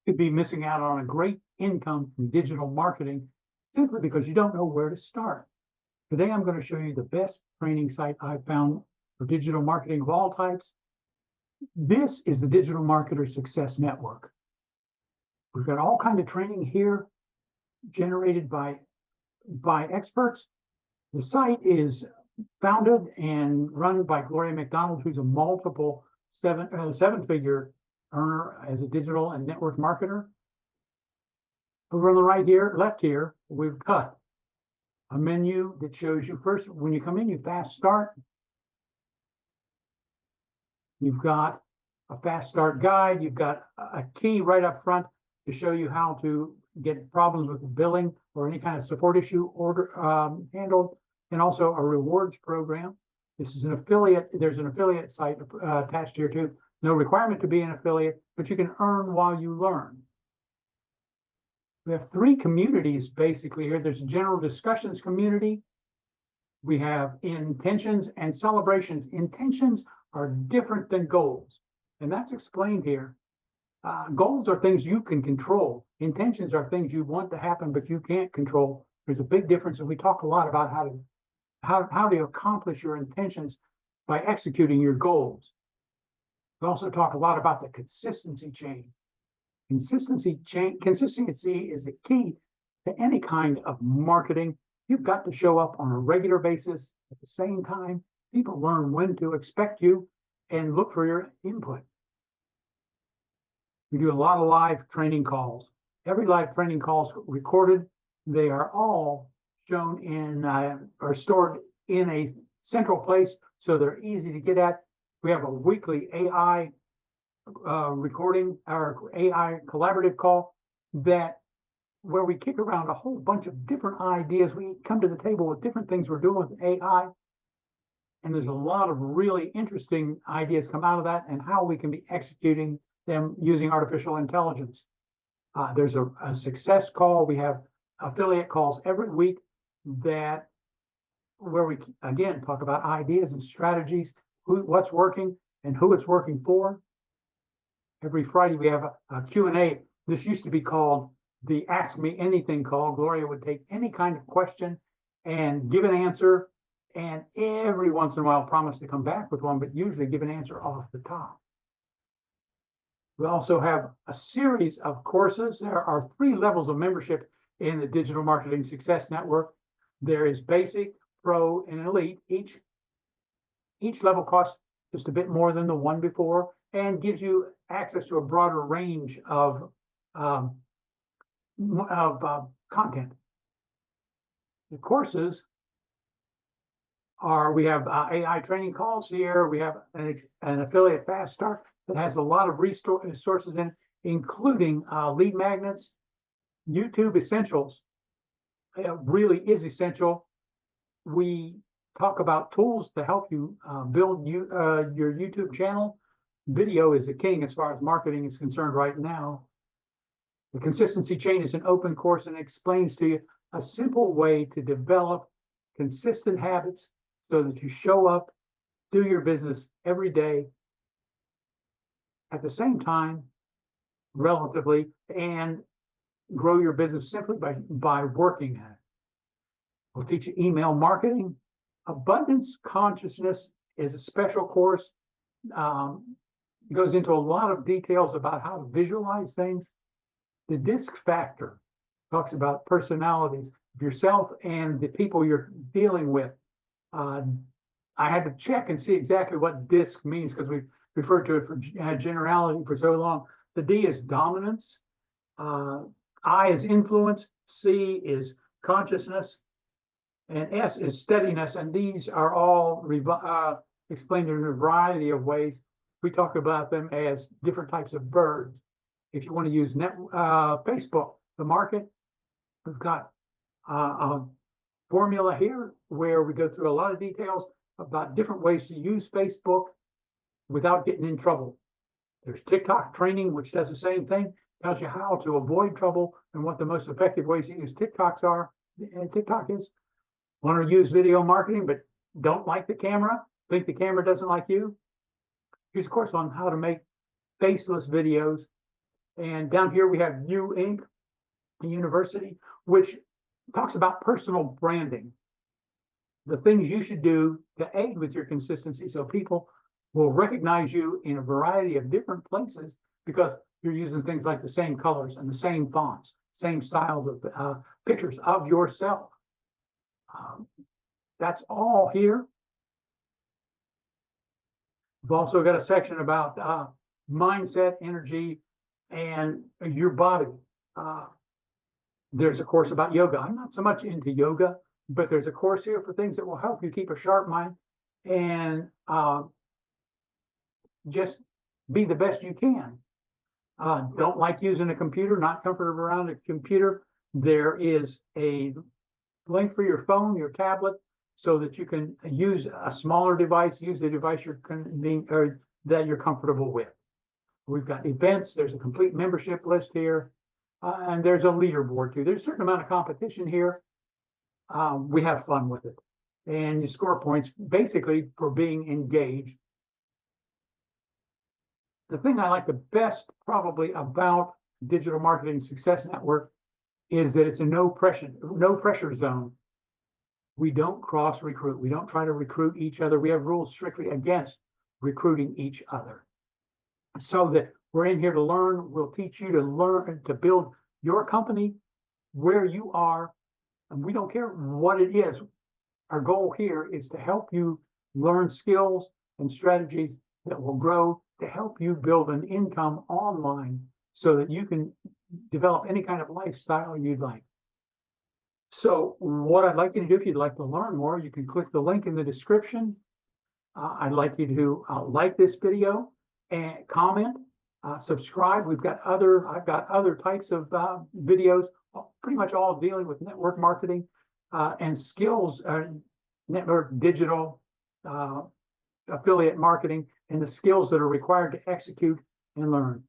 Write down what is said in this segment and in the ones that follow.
could be missing out on a great income from digital marketing simply because you don't know where to start. Today, I'm going to show you the best training site I've found for digital marketing of all types. This is the Digital Marketer Success Network. We've got all kinds of training here generated by experts. The site is founded and run by Gloria McDonald, who's a multiple seven-figure earner as a digital and network marketer. Over on the left here, we've got a menu that shows you first, when you come in, you fast start. You've got a fast start guide. You've got a key right up front to show you how to get problems with billing or any kind of support issue handled, and also a rewards program. This is an affiliate. There's an affiliate site attached here too. No requirement to be an affiliate, but you can earn while you learn. We have three communities basically here. There's a general discussions community. We have intentions and celebrations. Intentions are different than goals, and that's explained here. Goals are things you can control. Intentions are things you want to happen, but you can't control. There's a big difference, and we talk a lot about how to accomplish your intentions by executing your goals. We also talk a lot about the consistency chain. Consistency is the key to any kind of marketing. You've got to show up on a regular basis. At the same time, people learn when to expect you and look for your input. We do a lot of live training calls. Every live training call is recorded. They are all shown in or stored in a central place, so they're easy to get at. We have a weekly AI recording, our AI collaborative call, where we kick around a whole bunch of different ideas. We come to the table with different things we're doing with AI, and there's a lot of really interesting ideas come out of that and how we can be executing them using artificial intelligence. There's a success call. We have affiliate calls every week where we again talk about ideas and strategies, what's working and who it's working for. Every Friday we have a Q&A. This used to be called the Ask Me Anything call. Gloria would take any kind of question and give an answer, and every once in a while promise to come back with one, but usually give an answer off the top. We also have a series of courses. There are 3 levels of membership in the Digital Marketing Success Network. There is Basic, Pro, and Elite. Each level costs just a bit more than the one before and gives you access to a broader range of content. The courses we have AI training calls here. We have an affiliate fast start that has a lot of resources in, including lead magnets. YouTube Essentials really is essential. We talk about tools to help you build your YouTube channel. Video is the king as far as marketing is concerned right now. The Consistency Chain is an open course and explains to you a simple way to develop consistent habits so that you show up, do your business every day at the same time, relatively, and grow your business simply by working at it. We'll teach you email marketing. Abundance Consciousness is a special course. It goes into a lot of details about how to visualize things. The DISC Factor talks about personalities of yourself and the people you're dealing with. I had to check and see exactly what DISC means because we've referred to it for generality for so long. The D is dominance. I is influence. C is consciousness. And S is steadiness. And these are all explained in a variety of ways. We talk about them as different types of birds. If you want to use Facebook, the market, we've got a formula here where we go through a lot of details about different ways to use Facebook without getting in trouble. There's TikTok training, which does the same thing, tells you how to avoid trouble and what the most effective ways to use TikTok is. Want to use video marketing, but don't like the camera, think the camera doesn't like you? Here's a course on how to make faceless videos And down here we have U Inc., a university, which talks about personal branding. The things you should do to aid with your consistency so people will recognize you in a variety of different places because you're using things like the same colors and the same fonts, same styles of pictures of yourself. That's all here. We've also got a section about mindset, energy, and your body. There's a course about yoga. I'm not so much into yoga, but there's a course here for things that will help you keep a sharp mind and just be the best you can. Don't like using a computer, not comfortable around a computer. There is a link for your phone, your tablet, so that you can use a smaller device, use the device that you're comfortable with. We've got events, there's a complete membership list here, and there's a leaderboard too. There's a certain amount of competition here. We have fun with it. And you score points basically for being engaged. The thing I like the best probably about Digital Marketing Success Network is that it's a no pressure zone. We don't cross recruit. We don't try to recruit each other. We have rules strictly against recruiting each other. So that we're in here to learn. We'll teach you to learn to build your company where you are. And we don't care what it is. Our goal here is to help you learn skills and strategies that will grow to help you build an income online so that you can develop any kind of lifestyle you'd like. So what I'd like you to do, if you'd like to learn more, you can click the link in the description. I'd like you to like this video and comment, subscribe. I've got other types of videos, pretty much all dealing with network marketing and skills, network digital affiliate marketing, and the skills that are required to execute and learn.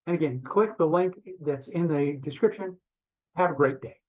And again, click the link that's in the description. Have a great day.